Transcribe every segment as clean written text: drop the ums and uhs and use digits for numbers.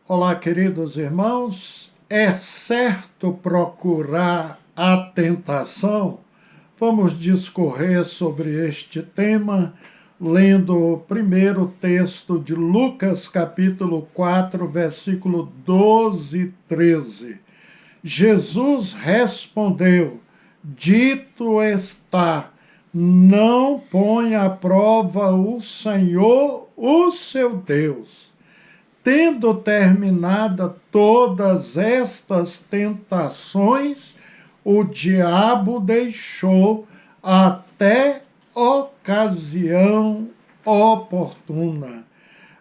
Olá, queridos irmãos. É certo procurar a tentação? Vamos discorrer sobre este tema lendo o primeiro texto de Lucas, capítulo 4, versículo 12 e 13. Jesus respondeu: dito está, não ponha à prova o Senhor, o seu Deus. Tendo terminado todas estas tentações, o diabo deixou até ocasião oportuna.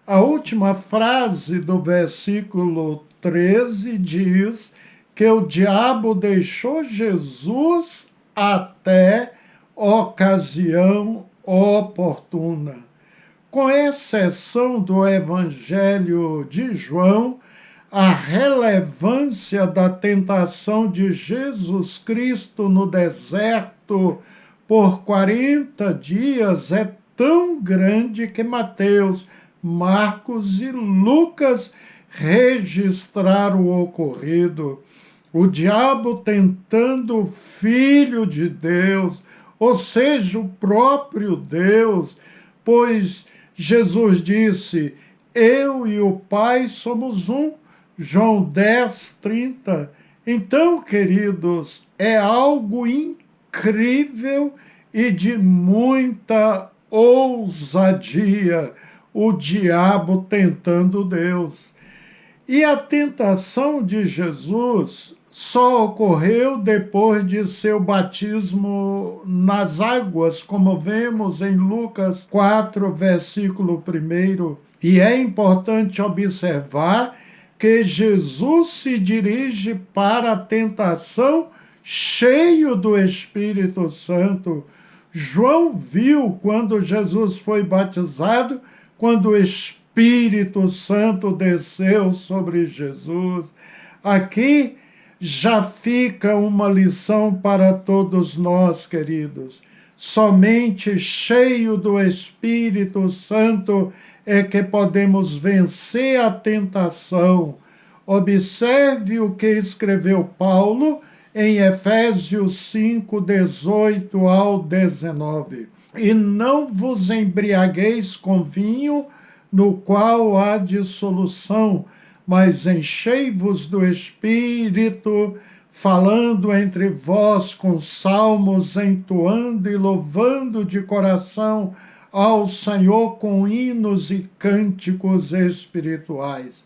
A última frase do versículo 13 diz que o diabo deixou Jesus até ocasião oportuna. Com exceção do Evangelho de João, a relevância da tentação de Jesus Cristo no deserto por 40 dias é tão grande que Mateus, Marcos e Lucas registraram o ocorrido. O diabo tentando o Filho de Deus, ou seja, o próprio Deus, pois Jesus disse: eu e o Pai somos um, João 10, 30. Então, queridos, é algo incrível e de muita ousadia o diabo tentando Deus. E a tentação de Jesus só ocorreu depois de seu batismo nas águas, como vemos em Lucas 4, versículo 1. E é importante observar que Jesus se dirige para a tentação cheio do Espírito Santo. João viu quando Jesus foi batizado, quando o Espírito Santo desceu sobre Jesus. Aqui já fica uma lição para todos nós, queridos. Somente cheio do Espírito Santo é que podemos vencer a tentação. Observe o que escreveu Paulo em Efésios 5, 18 ao 19. E não vos embriagueis com vinho, no qual há dissolução, mas enchei-vos do Espírito, falando entre vós com salmos, entoando e louvando de coração ao Senhor com hinos e cânticos espirituais.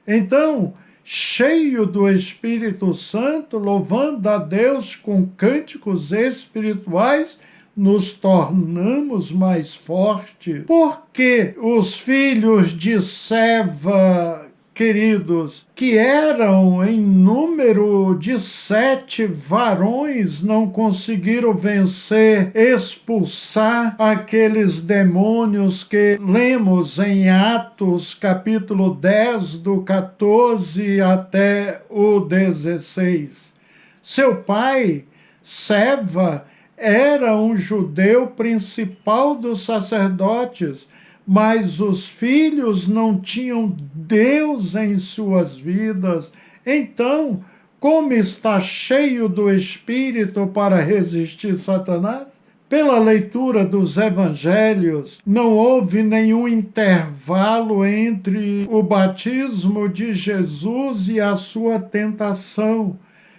Então, cheio do Espírito Santo, louvando a Deus com cânticos espirituais, nos tornamos mais fortes. Porque os filhos de Seva, queridos, que eram em número de 7 varões, não conseguiram vencer, expulsar aqueles demônios que lemos em Atos, capítulo 10, do 14 até o 16. Seu pai, Seva, era um judeu principal dos sacerdotes, mas os filhos não tinham Deus em suas vidas. Então, como está cheio do Espírito para resistir Satanás? Pela leitura dos evangelhos, não houve nenhum intervalo entre o batismo de Jesus e a sua tentação.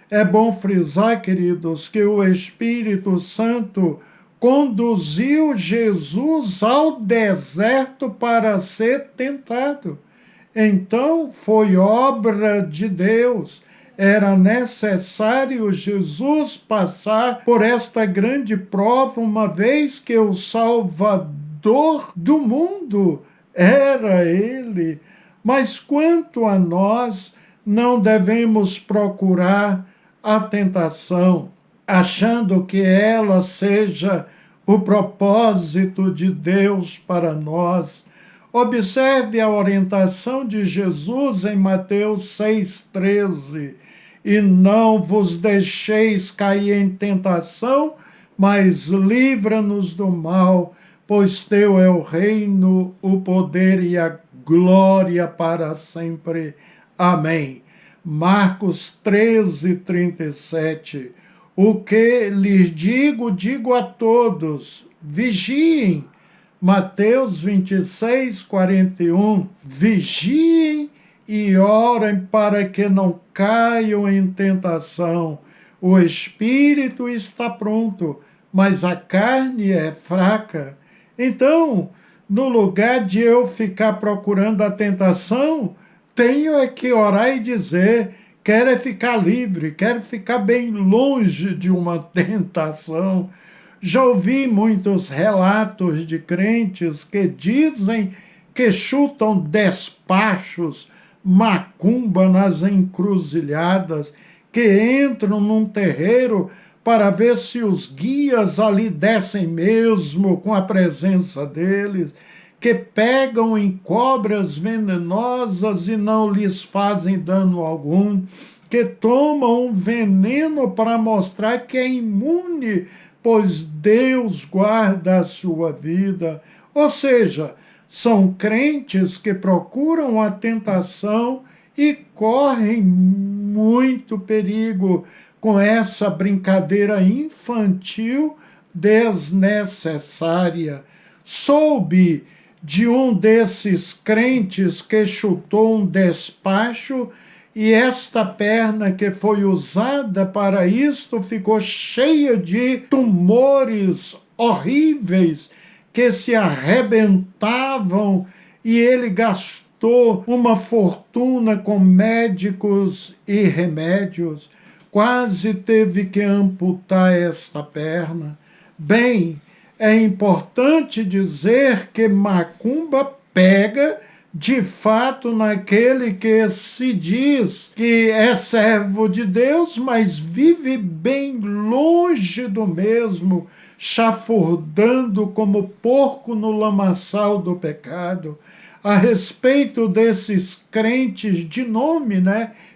É bom frisar, queridos, que o Espírito Santo conduziu Jesus ao deserto para ser tentado. Então, foi obra de Deus. Era necessário Jesus passar por esta grande prova, uma vez que o Salvador do mundo era Ele. Mas quanto a nós, não devemos procurar a tentação, achando que ela seja o propósito de Deus para nós. Observe a orientação de Jesus em Mateus 6,13. E não vos deixeis cair em tentação, mas livra-nos do mal, pois teu é o reino, o poder e a glória para sempre. Amém. Marcos 13:37. O que lhes digo, digo a todos: vigiem. Mateus 26:41. Vigiem e orem para que não caiam em tentação. O espírito está pronto, mas a carne é fraca. Então, no lugar de eu ficar procurando a tentação, tenho é que orar e dizer: quero é ficar livre, quero ficar bem longe de uma tentação. Já ouvi muitos relatos de crentes que dizem que chutam despachos, macumba nas encruzilhadas, que entram num terreiro para ver se os guias ali descem mesmo com a presença deles, que pegam em cobras venenosas e não lhes fazem dano algum, que tomam um veneno para mostrar que é imune, pois Deus guarda a sua vida. Ou seja, são crentes que procuram a tentação e correm muito perigo com essa brincadeira infantil desnecessária. Soube de um desses crentes que chutou um despacho e esta perna que foi usada para isto ficou cheia de tumores horríveis que se arrebentavam, e ele gastou uma fortuna com médicos e remédios, quase teve que amputar esta perna. Bem, é importante dizer que macumba pega de fato naquele que se diz que é servo de Deus, mas vive bem longe do mesmo, chafurdando como porco no lamaçal do pecado. A respeito desses crentes de nome,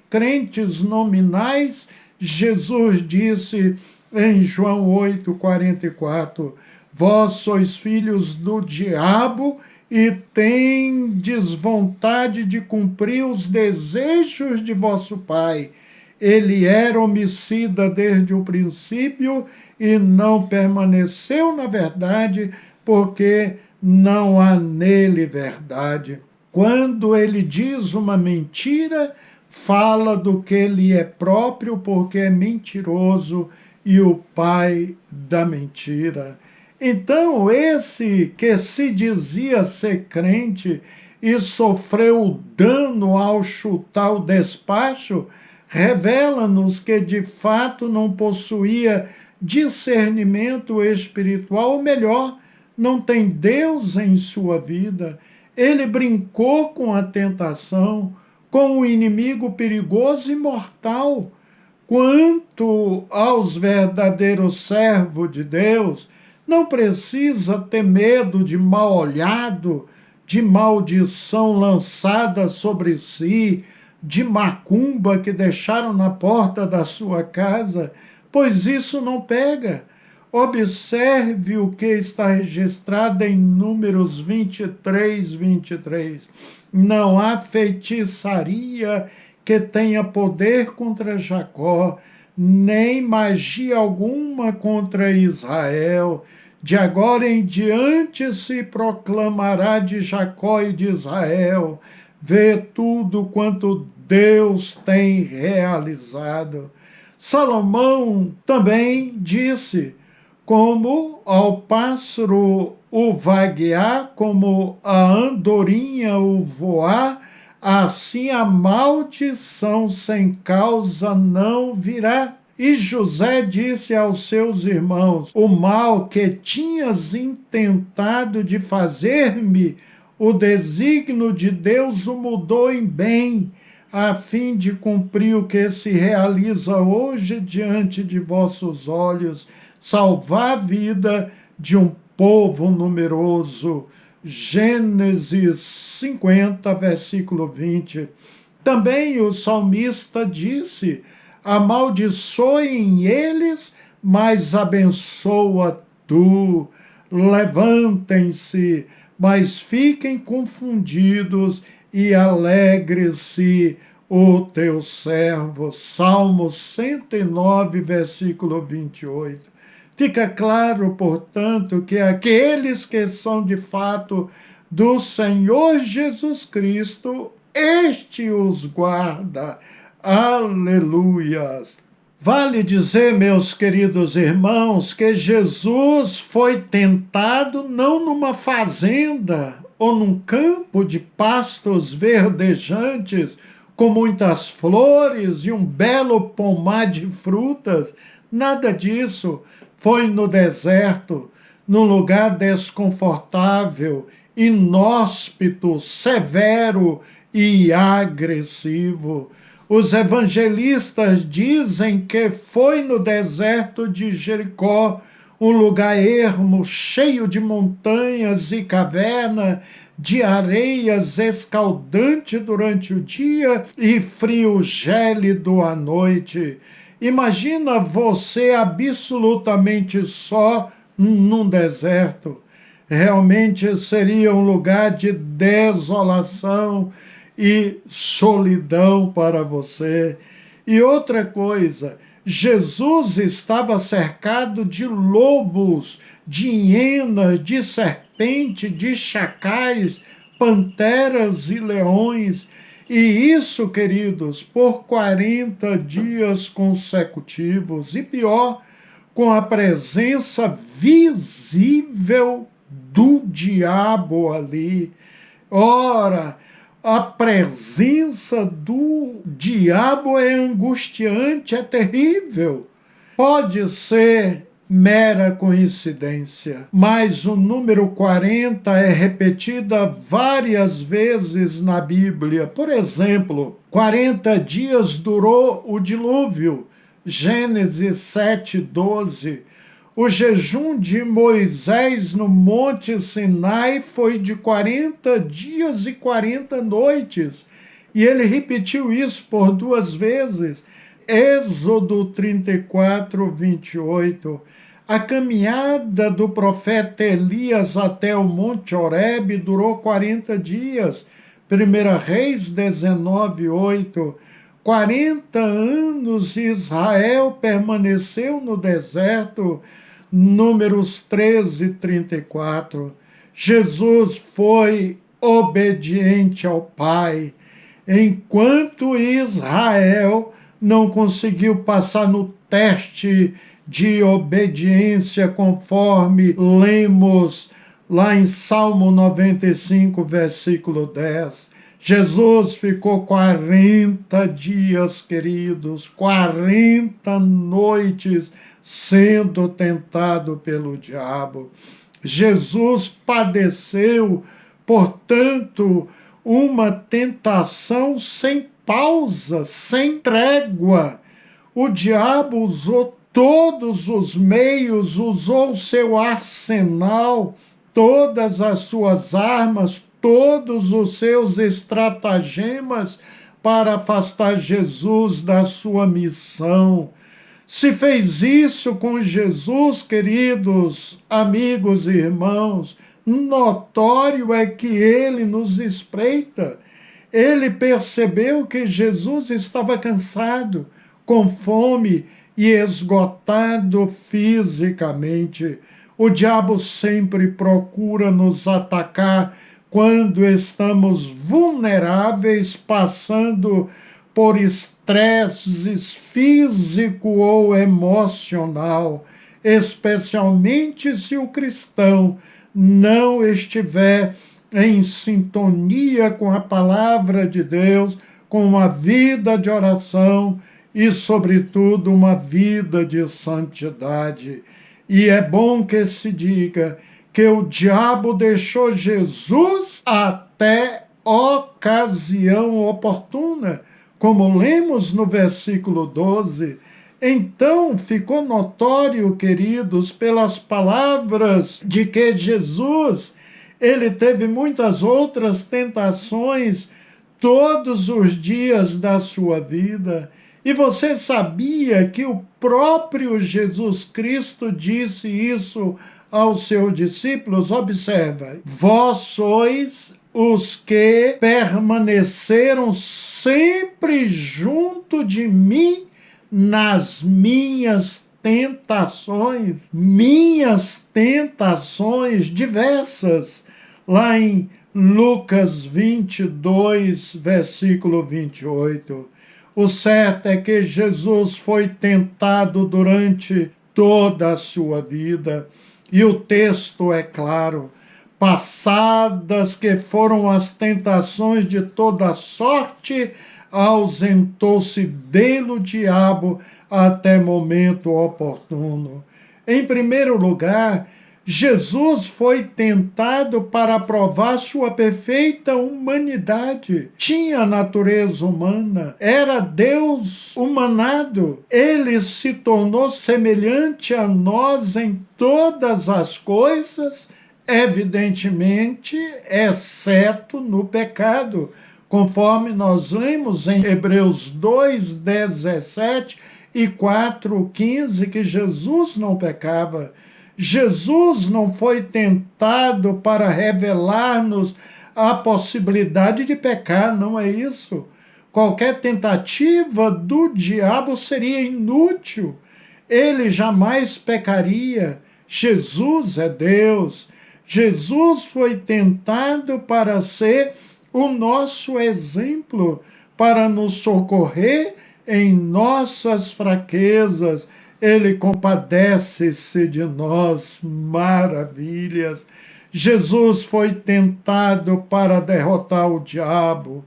crentes nominais, Jesus disse em João 8:44, vós sois filhos do diabo e tendes vontade de cumprir os desejos de vosso pai. Ele era homicida desde o princípio e não permaneceu na verdade, porque não há nele verdade. Quando ele diz uma mentira, fala do que lhe é próprio, porque é mentiroso e o pai da mentira. Então, esse que se dizia ser crente e sofreu dano ao chutar o despacho, revela-nos que de fato não possuía discernimento espiritual, ou melhor, não tem Deus em sua vida. Ele brincou com a tentação, com o inimigo perigoso e mortal. Quanto aos verdadeiros servos de Deus, não precisa ter medo de mal olhado, de maldição lançada sobre si, de macumba que deixaram na porta da sua casa, pois isso não pega. Observe o que está registrado em Números 23:23. Não há feitiçaria que tenha poder contra Jacó, nem magia alguma contra Israel. De agora em diante se proclamará de Jacó e de Israel: vê tudo quanto Deus tem realizado. Salomão também disse: como ao pássaro o vaguear, como a andorinha o voar, assim a maldição sem causa não virá. E José disse aos seus irmãos: o mal que tinhas intentado de fazer-me, o desígnio de Deus o mudou em bem, a fim de cumprir o que se realiza hoje diante de vossos olhos, salvar a vida de um povo numeroso. Gênesis 50, versículo 20. Também o salmista disse: amaldiçoem eles, mas abençoa tu. Levantem-se, mas fiquem confundidos, e alegre-se o teu servo. Salmo 109, versículo 28. Fica claro, portanto, que aqueles que são de fato do Senhor Jesus Cristo, este os guarda. Aleluias! Vale dizer, meus queridos irmãos, que Jesus foi tentado não numa fazenda ou num campo de pastos verdejantes, com muitas flores e um belo pomar de frutas. Nada disso. Foi no deserto, num lugar desconfortável, inóspito, severo e agressivo. Os evangelistas dizem que foi no deserto de Jericó, um lugar ermo, cheio de montanhas e cavernas, de areias escaldante durante o dia e frio gélido à noite. Imagina você absolutamente só num deserto. Realmente seria um lugar de desolação e solidão para você. E outra coisa, Jesus estava cercado de lobos, de hienas, de serpentes, de chacais, panteras e leões. E isso, queridos, por 40 dias consecutivos. E pior, com a presença visível do diabo ali. Ora, a presença do diabo é angustiante, é terrível. Pode ser mera coincidência, mas o número 40 é repetida várias vezes na Bíblia. Por exemplo, 40 dias durou o dilúvio, Gênesis 7:12. O jejum de Moisés no Monte Sinai foi de 40 dias e 40 noites. E ele repetiu isso por 2 vezes. Êxodo 34, 28. A caminhada do profeta Elias até o Monte Horebe durou 40 dias. 1 Reis 19, 8. 40 anos Israel permaneceu no deserto. Números 13, 34. Jesus foi obediente ao Pai, enquanto Israel não conseguiu passar no teste de obediência, conforme lemos lá em Salmo 95, versículo 10. Jesus ficou 40 dias, queridos, 40 noites sendo tentado pelo diabo. Jesus padeceu, portanto, uma tentação sem pausa, sem trégua. O diabo usou todos os meios, usou seu arsenal, todas as suas armas, todos os seus estratagemas para afastar Jesus da sua missão. Se fez isso com Jesus, queridos amigos e irmãos, notório é que ele nos espreita. Ele percebeu que Jesus estava cansado, com fome e esgotado fisicamente. O diabo sempre procura nos atacar quando estamos vulneráveis, passando por estresses físico ou emocional, especialmente se o cristão não estiver em sintonia com a palavra de Deus, com uma vida de oração e, sobretudo, uma vida de santidade. E é bom que se diga que o diabo deixou Jesus até ocasião oportuna, como lemos no versículo 12. Então ficou notório, queridos, pelas palavras de que Jesus, ele teve muitas outras tentações todos os dias da sua vida. E você sabia que o próprio Jesus Cristo disse isso aos seus discípulos? Observa: vós sois os que permaneceram sempre junto de mim nas minhas tentações diversas, lá em Lucas 22, versículo 28. O certo é que Jesus foi tentado durante toda a sua vida, e o texto é claro: passadas que foram as tentações de toda sorte, ausentou-se dele o diabo até momento oportuno. Em primeiro lugar, Jesus foi tentado para provar sua perfeita humanidade. Tinha natureza humana, era Deus humanado. Ele se tornou semelhante a nós em todas as coisas, evidentemente, exceto no pecado, conforme nós lemos em Hebreus 2, 17 e 4, 15, que Jesus não pecava. Jesus não foi tentado para revelar-nos a possibilidade de pecar, não é isso. Qualquer tentativa do diabo seria inútil. Ele jamais pecaria. Jesus é Deus. Jesus foi tentado para ser o nosso exemplo, para nos socorrer em nossas fraquezas. Ele compadece-se de nós, maravilhas. Jesus foi tentado para derrotar o diabo.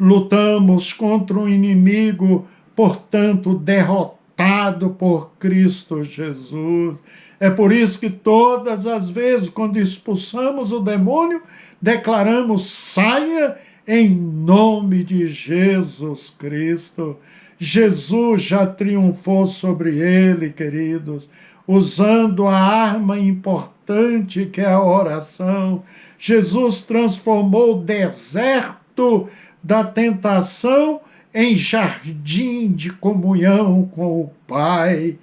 Lutamos contra um inimigo, portanto, derrotado por Cristo Jesus. É por isso que todas as vezes, quando expulsamos o demônio, declaramos: saia em nome de Jesus Cristo. Jesus já triunfou sobre ele, queridos, usando a arma importante que é a oração. Jesus transformou o deserto da tentação em jardim de comunhão com o Pai.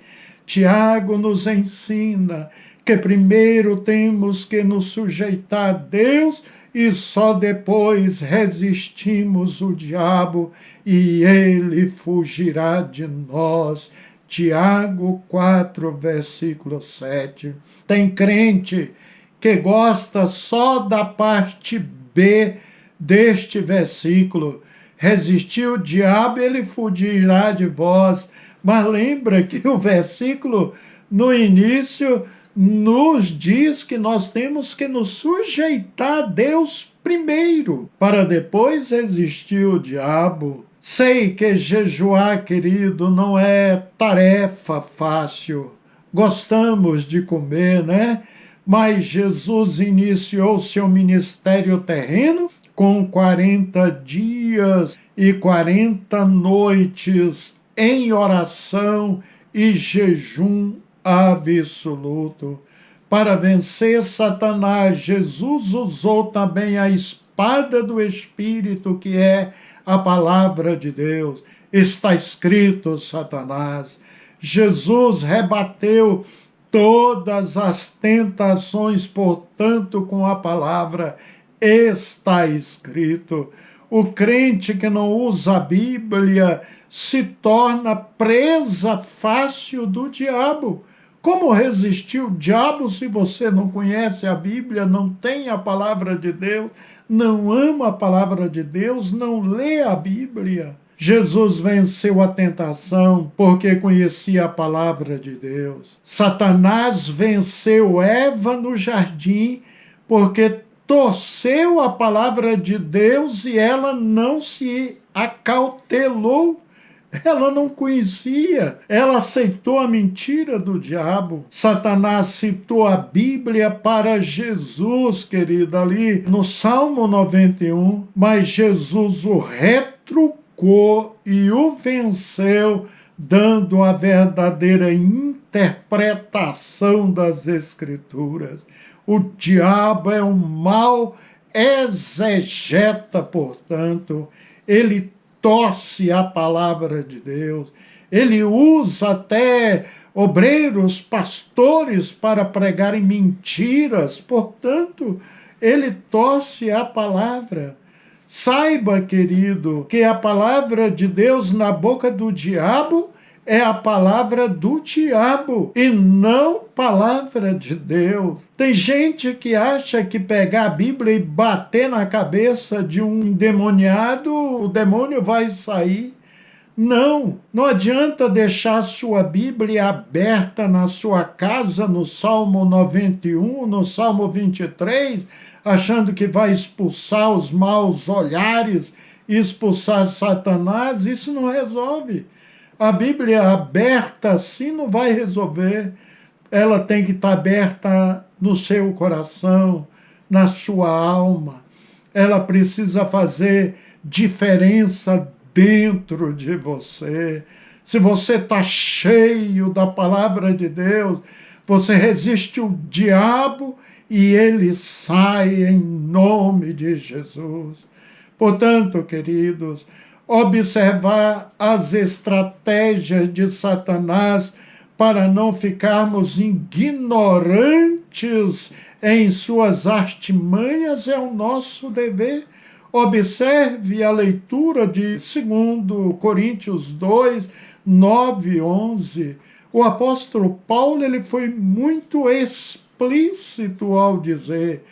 Tiago nos ensina que primeiro temos que nos sujeitar a Deus e só depois resistimos o diabo e ele fugirá de nós. Tiago 4, versículo 7. Tem crente que gosta só da parte B deste versículo: resistir o diabo, ele fugirá de vós. Mas lembra que o versículo no início nos diz que nós temos que nos sujeitar a Deus primeiro, para depois resistir o diabo. Sei que jejuar, querido, não é tarefa fácil. Gostamos de comer, né? Mas Jesus iniciou seu ministério terreno com 40 dias e 40 noites em oração e jejum absoluto. Para vencer Satanás, Jesus usou também a espada do Espírito, que é a palavra de Deus. Está escrito, Satanás. Jesus rebateu todas as tentações, portanto, com a palavra está escrito. O crente que não usa a Bíblia se torna presa fácil do diabo. Como resistir o diabo se você não conhece a Bíblia, não tem a palavra de Deus, não ama a palavra de Deus, não lê a Bíblia? Jesus venceu a tentação porque conhecia a palavra de Deus. Satanás venceu Eva no jardim porque torceu a palavra de Deus e ela não se acautelou. Ela não conhecia, ela aceitou a mentira do diabo. Satanás citou a Bíblia para Jesus, querida, ali no Salmo 91, mas Jesus o retrucou e o venceu, dando a verdadeira interpretação das Escrituras. O diabo é um mau exegeta, portanto, ele torce a palavra de Deus, ele usa até obreiros, pastores para pregarem mentiras, portanto, ele torce a palavra. Saiba, querido, que a palavra de Deus na boca do diabo é a palavra do diabo e não palavra de Deus. Tem gente que acha que pegar a Bíblia e bater na cabeça de um endemoniado, o demônio vai sair. Não, não adianta deixar sua Bíblia aberta na sua casa, no Salmo 91, no Salmo 23, achando que vai expulsar os maus olhares, expulsar Satanás. Isso não resolve. A Bíblia aberta assim não vai resolver. Ela tem que estar aberta no seu coração, na sua alma. Ela precisa fazer diferença dentro de você. Se você está cheio da palavra de Deus, você resiste o diabo e ele sai em nome de Jesus. Portanto, queridos, observar as estratégias de Satanás para não ficarmos ignorantes em suas artimanhas é o nosso dever. Observe a leitura de 2 Coríntios 2, 9 e 11. O apóstolo Paulo ele foi muito explícito ao dizer: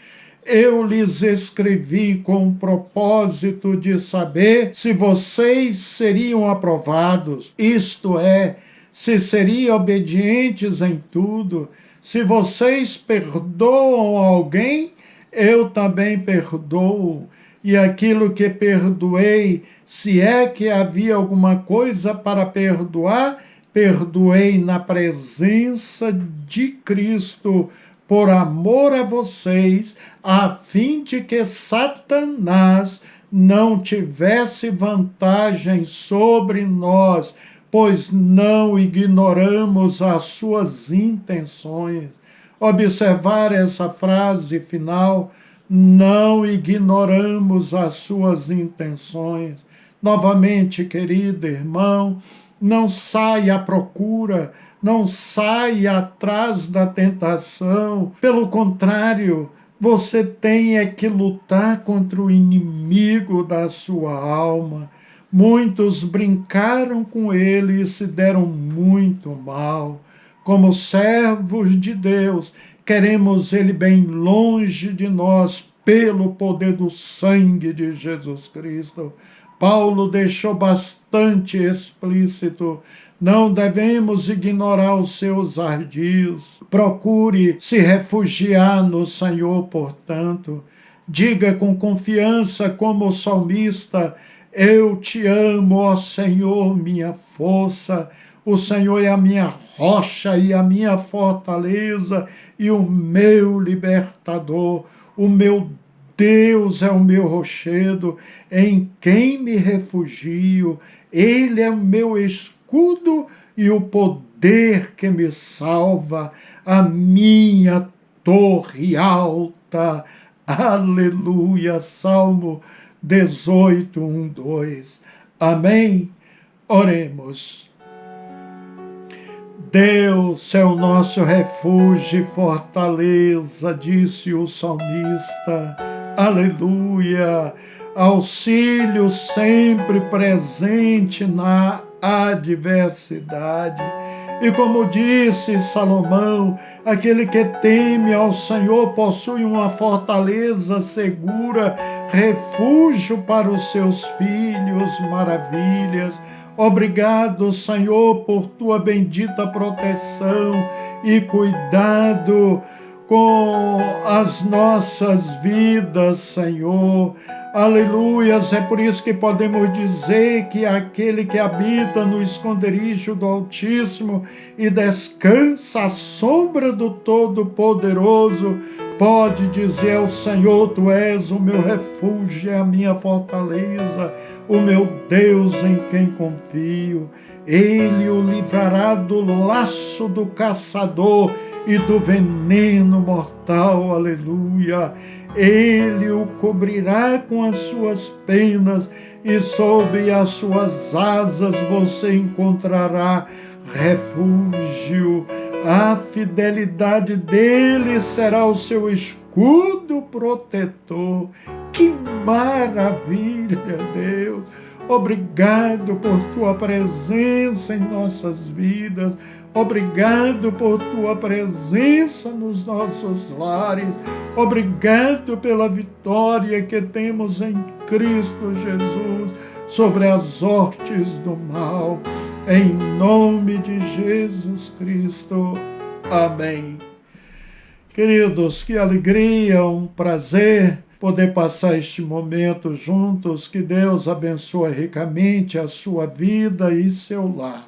eu lhes escrevi com o propósito de saber se vocês seriam aprovados, isto é, se seriam obedientes em tudo. Se vocês perdoam alguém, eu também perdoo. E aquilo que perdoei, se é que havia alguma coisa para perdoar, perdoei na presença de Cristo, por amor a vocês, a fim de que Satanás não tivesse vantagem sobre nós, pois não ignoramos as suas intenções. Observar essa frase final: não ignoramos as suas intenções. Novamente, querido irmão, não saia à procura, não saia atrás da tentação. Pelo contrário, você tem que lutar contra o inimigo da sua alma. Muitos brincaram com ele e se deram muito mal. Como servos de Deus, queremos ele bem longe de nós, pelo poder do sangue de Jesus Cristo. Paulo deixou bastante explícito: não devemos ignorar os seus ardios. Procure se refugiar no Senhor, portanto. Diga com confiança, como o salmista: eu te amo, ó Senhor, minha força. O Senhor é a minha rocha e a minha fortaleza e o meu libertador. O meu Deus é o meu rochedo, em quem me refugio. Ele é o meu escudo e o poder que me salva, a minha torre alta. Aleluia. Salmo 18, 1, 2. Amém? Oremos. Deus é o nosso refúgio e fortaleza, disse o salmista. Aleluia! Auxílio sempre presente na adversidade. E como disse Salomão, aquele que teme ao Senhor possui uma fortaleza segura, refúgio para os seus filhos, maravilhas. Obrigado, Senhor, por tua bendita proteção e cuidado com as nossas vidas, Senhor. Aleluias, é por isso que podemos dizer que aquele que habita no esconderijo do Altíssimo e descansa à sombra do Todo-Poderoso, pode dizer ao Senhor: tu és o meu refúgio, a minha fortaleza, o meu Deus em quem confio. Ele o livrará do laço do caçador e do veneno mortal. Aleluia. Ele o cobrirá com as suas penas e sob as suas asas você encontrará refúgio. A fidelidade dele será o seu escudo escudo protetor. Que maravilha, Deus! Obrigado por tua presença em nossas vidas. Obrigado por tua presença nos nossos lares. Obrigado pela vitória que temos em Cristo Jesus sobre as hortes do mal. Em nome de Jesus Cristo. Amém. Queridos, que alegria, um prazer poder passar este momento juntos. Que Deus abençoe ricamente a sua vida e seu lar.